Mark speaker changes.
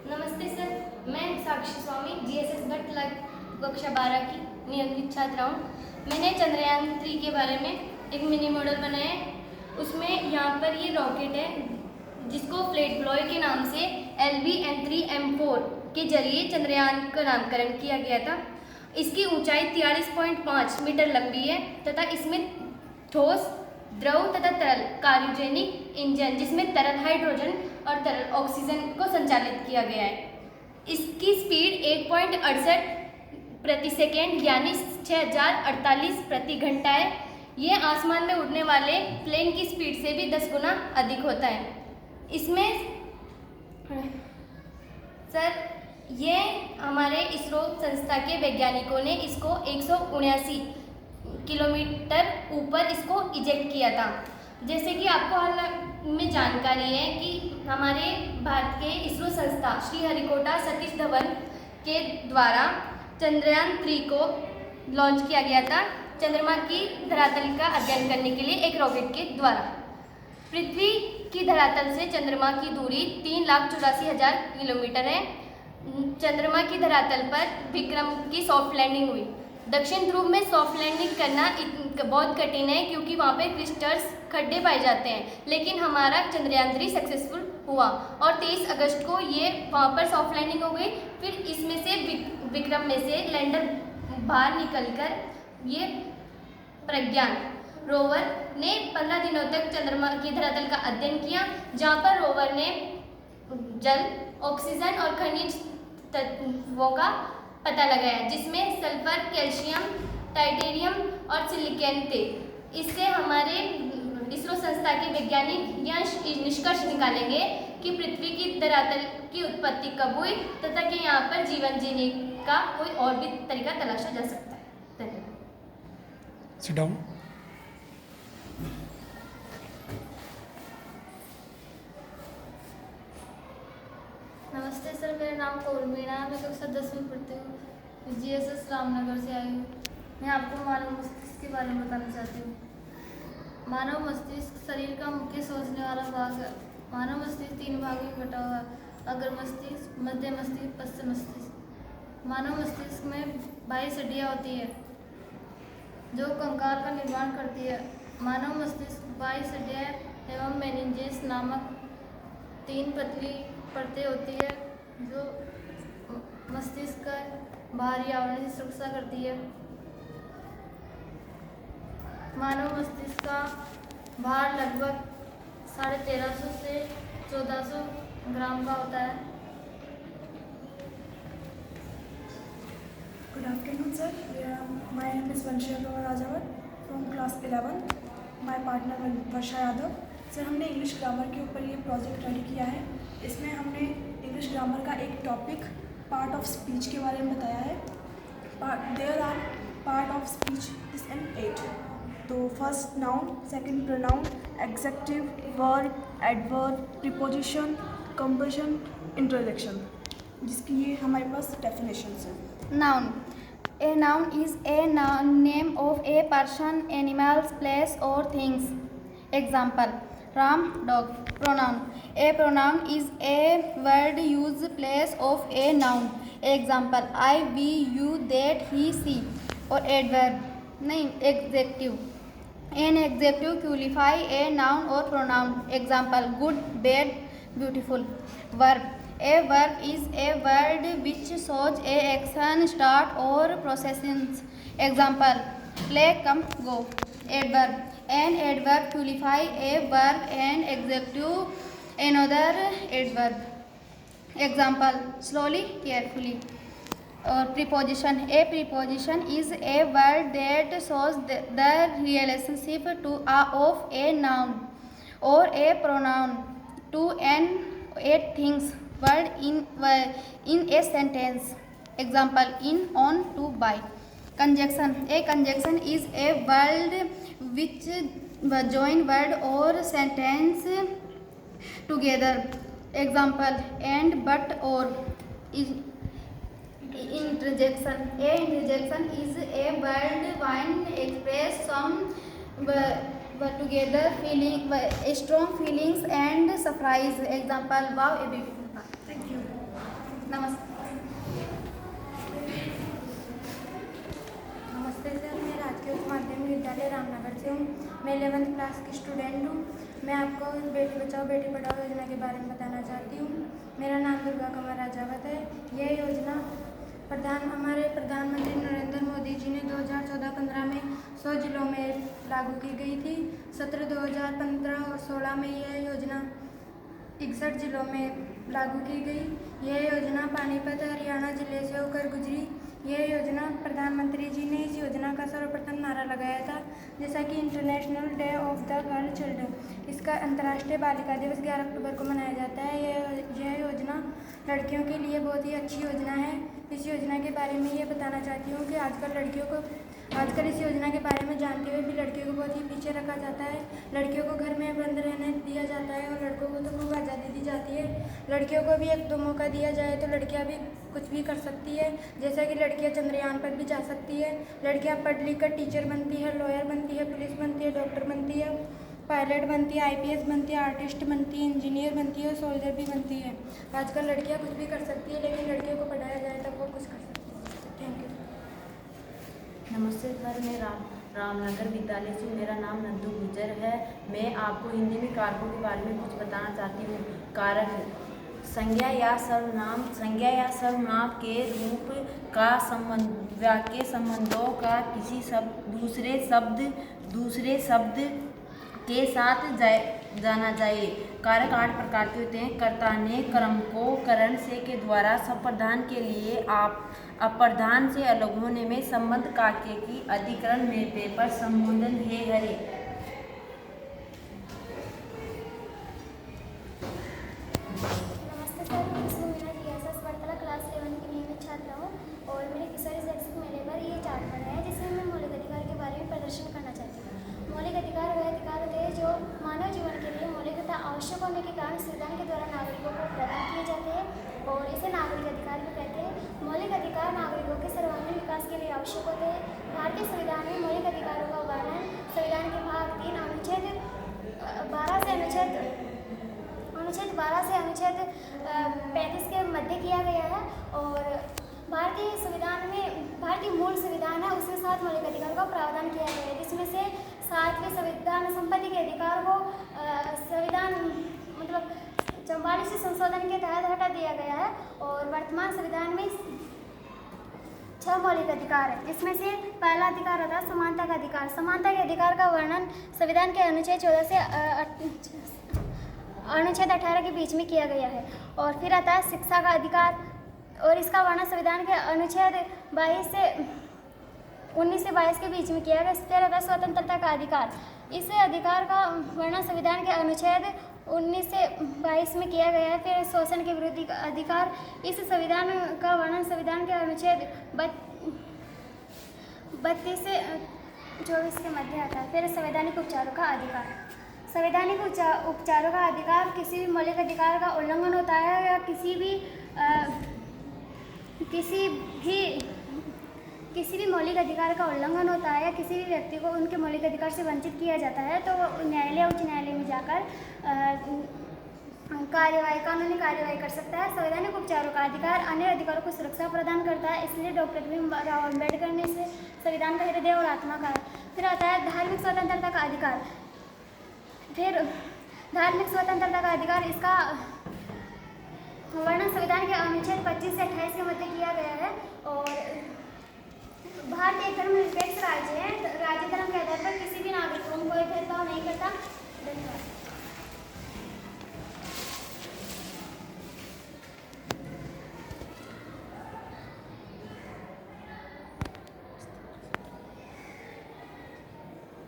Speaker 1: नमस्ते सर, मैं साक्षी स्वामी जीएसएस भट्ट कक्षा 12 की नियमित छात्रा हूँ। मैंने चंद्रयान 3 के बारे में एक मिनी मॉडल बनाया है। उसमें यहाँ पर ये रॉकेट है जिसको फ्लैट ब्लॉय के नाम से LVN3M4 के जरिए चंद्रयान का नामकरण किया गया था। इसकी ऊंचाई 43.5 मीटर लंबी है तथा इसमें ठोस, द्रव तथा तरल क्रायोजेनिक इंजन जिसमें तरल हाइड्रोजन और तरल ऑक्सीजन को संचालित किया गया है। इसकी स्पीड 1.68 प्रति सेकेंड यानी 6048 प्रति घंटा है। ये आसमान में उड़ने वाले प्लेन की स्पीड से भी 10 गुना अधिक होता है। इसमें सर ये हमारे इसरो संस्था के वैज्ञानिकों ने इसको 179 किलोमीटर ऊपर इसको इजेक्ट किया था। जैसे कि आपको हाल में जानकारी है कि हमारे भारत के इसरो संस्था श्रीहरिकोटा सतीश धवन के द्वारा चंद्रयान 3 को लॉन्च किया गया था चंद्रमा की धरातल का अध्ययन करने के लिए एक रॉकेट के द्वारा। पृथ्वी की धरातल से चंद्रमा की दूरी 3,84,000 किलोमीटर है। चंद्रमा की धरातल पर विक्रम की सॉफ्ट लैंडिंग हुई। दक्षिण ध्रुव में सॉफ्ट लैंडिंग करना बहुत कठिन है क्योंकि वहाँ पे क्रिस्टल्स खड्डे पाए जाते हैं, लेकिन हमारा चंद्रयान 3 सक्सेसफुल हुआ और 23 अगस्त को ये वहाँ पर सॉफ्ट लैंडिंग हो गई। फिर इसमें से विक्रम में से लैंडर बाहर निकलकर ये प्रज्ञान रोवर ने 15 दिनों तक चंद्रमा की धरातल का अध्ययन किया, जहाँ पर रोवर ने जल, ऑक्सीजन और खनिज तत्वों का पता लगाया जिसमें सल्फर, कैल्शियम, टाइटेनियम और सिलिकॉन थे। इससे हमारे इसरो संस्था के वैज्ञानिक यह निष्कर्ष निकालेंगे कि पृथ्वी की धरातल की उत्पत्ति कब हुई तथा कि यहाँ पर जीवन जीने का कोई और भी तरीका तलाशा जा सकता है। धन्यवाद।
Speaker 2: Sit down.
Speaker 3: नमस्ते सर, मेरा नाम कौरमीना है। मैं कक्षा 10वीं पढ़ती हूँ, जीएसएस रामनगर से आई हूँ। मैं आपको मानव मस्तिष्क के बारे में बताना चाहती हूँ। मानव मस्तिष्क शरीर का मुख्य सोचने वाला भाग है। मानव मस्तिष्क 3 भागों में बटा हुआ है: अग्र मस्तिष्क, मध्य मस्तिष्क, पश्चिम मस्तिष्क। मानव मस्तिष्क में 22 हड्डियाँ होती है जो कंकाल का निर्माण करती है। मानव मस्तिष्क 22 हड्डियाँ एवं मेनिंजेस नामक 3 पतली परतें होती है जो मस्तिष्क का बाहरी आवरण की सुरक्षा करती है। मानव मस्तिष्क का भार लगभग 1350 से 1400 ग्राम का होता है।
Speaker 4: Good afternoon, sir. My name is Vanshia Rajawat from class 11. My partner Varsha Yadav. Sir हमने इंग्लिश ग्रामर के ऊपर ये प्रोजेक्ट रेडी किया है। इसमें हमने इंग्लिश ग्रामर का एक टॉपिक पार्ट ऑफ स्पीच के बारे में बताया है। There are part of speech is in 8। तो first noun, second pronoun, adjective, verb, adverb, preposition, conjunction, interjection, जिसकी ये हमारे पास डेफिनेशंस हैं।
Speaker 3: Noun. A noun is a name of a person, animals, place or things. Example: Ram, dog. Pronoun. A pronoun is a word used place of a noun. Example: I, we, you, that, he, she. Or adverb. नहीं, adjective. An adjective qualify a noun or pronoun. Example: good, bad, beautiful. Verb. A verb is a word which shows a action, start or processes. Example: play, come, go. Adverb. An adverb qualify a verb and adjective another adverb. Example: slowly, carefully. Or preposition. A preposition is a word that shows the relationship to of a noun or a pronoun to an a things word in a sentence. Example: in, on, to, by. Conjunction. A conjunction is a word which join word or sentence together. Example: and, but, or. Interjection. A interjection is a word when express some together feeling, strong feelings and surprise. Example: wow, a beautiful.
Speaker 4: Thank you.
Speaker 2: नमस्ते sir, मैं राजकीय उच्च माध्यमिक विद्यालय रामनगर से हूँ। मैं 11th class की स्टूडेंट हूँ। मैं आपको बेटी बचाओ बेटी पढ़ाओ योजना के बारे में बताना चाहती हूँ। मेरा नाम दुर्गा कमर राजावत है। यह योजना हमारे प्रधानमंत्री नरेंद्र मोदी जी ने 2014-15 में 100 जिलों में लागू की गई थी। सत्र 2015 और 16 में यह योजना 61 जिलों में लागू की गई। यह योजना पानीपत हरियाणा जिले से होकर गुजरी। यह योजना प्रधानमंत्री जी ने इस योजना का सर्वप्रथम नारा लगाया था, जैसा कि international day of the girl children. इसका अंतर्राष्ट्रीय बालिका दिवस 11 अक्टूबर को मनाया जाता है। यह योजना लड़कियों के लिए बहुत ही अच्छी योजना है। इस योजना के बारे में ये बताना चाहती हूँ कि आजकल इस योजना के बारे में जानते हुए भी लड़कियों को बहुत ही पीछे रखा जाता है। लड़कियों को घर में बंद रहने दिया जाता है और लड़कों को तो खूब आज़ादी दी जाती है। लड़कियों को भी एक दो मौका दिया जाए तो लड़कियां भी कुछ भी कर सकती है, जैसा कि लड़कियां चंद्रयान पर भी जा सकती है। लड़कियां पढ़ लिख कर टीचर बनती है, लॉयर बनती है, पुलिस बनती है, डॉक्टर बनती है, पायलट बनती है, IPS बनती है, आर्टिस्ट बनती है, इंजीनियर बनती है और सोल्जर भी बनती है। आजकल लड़कियां कुछ भी कर सकती है, लेकिन लड़कियों को पढ़ाया जाए तब वो कुछ कर सकती है। Thank you.
Speaker 5: नमस्ते सर, मैं रामनगर विद्यालय से, मेरा नाम नंदू गुजर है। मैं आपको हिंदी में कारकों के बारे में कुछ बताना चाहती हूँ। कारक संज्ञा या सर्वनाम के रूप का संबंध, वाक्य संबंधों का किसी दूसरे शब्द के साथ जाना जाए। कारक 8 प्रकार के होते हैं। कर्ता ने क्रम को करण से के द्वारा सप्रधान के लिए अप्रधान से अलग होने में संबंध काके की अधिकरण में पेपर संबोधन है हरे।
Speaker 6: नमस्ते सर, मैं सुमीना DSS वर्तला क्लास 11 की नियमित छात्रा हूँ और मेरे किशोरी शैक्षिक मेले पर ये चार्ट पढ़ा है, जिसमें मैं मौलिक अधिकार के बारे में प्रदर्शन करना चाहती हूँ। मौलिक अधिकार वह अधिकार होते हैं जो मानव जीवन के लिए मौलिक तथा आवश्यक होने के कारण संविधान के द्वारा नागरिकों को प्रदान किए जाते हैं और इसे नागरिक अधिकार भी कहते हैं। मौलिक अधिकार नागरिकों के सर्वांगीण विकास के लिए आवश्यक होते हैं। भारतीय संविधान में मौलिक अधिकारों का वर्णन संविधान के भाग 3 अनुच्छेद 12 से अनुच्छेद 35 के मध्य किया गया है और भारतीय मूल संविधान है, उसमें 7 मौलिक अधिकारों का प्रावधान किया गया है, जिसमें से 7वें संविधान संपत्ति के अधिकार को संविधान 44 संशोधन के तहत हटा दिया गया है और वर्तमान संविधान में 6 मौलिक अधिकार है, जिसमें से पहला अधिकार होता है समानता का अधिकार। समानता के अधिकार का वर्णन संविधान के अनुच्छेद 14 से अनुच्छेद 18 के बीच में किया गया है। और फिर आता है शिक्षा का अधिकार और इसका वर्णन संविधान के अनुच्छेद 19 से 22 के बीच में किया गया। फिर आता है स्वतंत्रता का अधिकार। इस अधिकार का वर्णन संविधान के अनुच्छेद 19 से 22 में किया गया है। फिर शोषण के विरोधी अधिकार, इस संविधान का वर्णन संविधान के अनुच्छेद 32 से 24 के मध्य आता है। फिर संवैधानिक उपचारों का अधिकार। संवैधानिक उपचारों का अधिकार किसी भी मौलिक अधिकार का उल्लंघन होता है या किसी भी मौलिक अधिकार का उल्लंघन होता है या किसी भी व्यक्ति को उनके मौलिक अधिकार से वंचित किया जाता है तो न्यायालय उच्च न्यायालय में जाकर कानूनी कार्यवाही कर सकता है। संवैधानिक उपचारों का अधिकार अन्य अधिकारों को सुरक्षा प्रदान करता है, इसलिए डॉक्टर भीमराव अम्बेडकर ने इसे संविधान का हृदय और आत्मा कहा। फिर आता है धार्मिक स्वतंत्रता का अधिकार। फिर धार्मिक स्वतंत्रता का अधिकार, इसका वर्णन संविधान के अनुच्छेद 25 से 28 के मध्य किया गया है और भारत एक धर्मनिरपेक्ष राज्य है। राज्य धर्म के आधार पर किसी भी नागरिक को कोई भेदभाव नहीं करता। धन्यवाद।